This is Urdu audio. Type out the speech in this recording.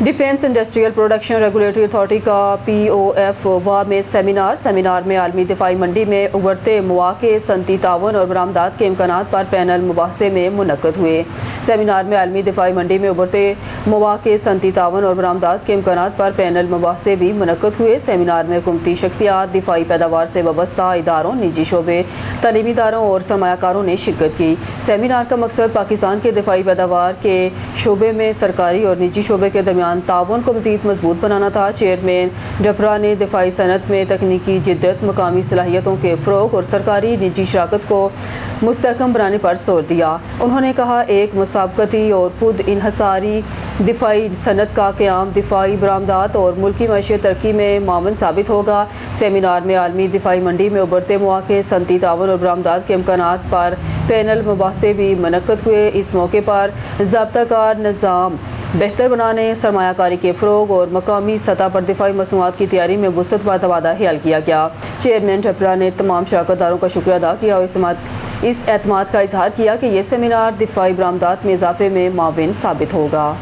Defence industrial production regulatory authority کا POF واہ میں سیمینار میں عالمی دفاعی منڈی میں ابھرتے مواقع، صنعتی تعاون اور برآمدات کے امکانات پر پینل مباحثے میں منعقد ہوئے۔ سیمینار میں عالمی دفاعی منڈی میں ابھرتے مواقع، صنعتی تعاون اور برآمدات کے امکانات پر پینل مباحثے بھی منعقد ہوئے۔ سیمینار میں حکومتی شخصیات، دفاعی پیداوار سے وابستہ اداروں، نجی شعبے، تعلیمی اداروں اور سرمایہ کاروں نے شرکت کی۔ سیمینار کا مقصد پاکستان کے دفاعی پیداوار کے شعبے میں سرکاری اور نجی شعبے کے درمیان تعاون کو مزید مضبوط بنانا تھا۔ چیئرمین ڈھپرا نے دفاعی صنعت میں تکنیکی جدت، مقامی صلاحیتوں کے فروغ اور سرکاری نجی شراکت کو مستحکم بنانے پر زور دیا۔ انہوں نے کہا، ایک مسابقتی اور خود انحصاری دفاعی صنعت کا قیام دفاعی برآمدات اور ملکی معیشت ترقی میں معاون ثابت ہوگا۔ سیمینار میں عالمی دفاعی منڈی میں ابھرتے مواقع، صنعتی تعاون اور برآمدات کے امکانات پر پینل مباحثے بھی منعقد ہوئے۔ اس موقع پر ضابطہ کار نظام بہتر بنانے، سرمایہ کاری کے فروغ اور مقامی سطح پر دفاعی مصنوعات کی تیاری میں وسعت پر تبادلہ خیال کیا گیا۔ چیئرمین ڈھپرا نے تمام شراکت داروں کا شکریہ ادا کیا اور اس اعتماد کا اظہار کیا کہ یہ سیمینار دفاعی برآمدات میں اضافے میں معاون ثابت ہوگا۔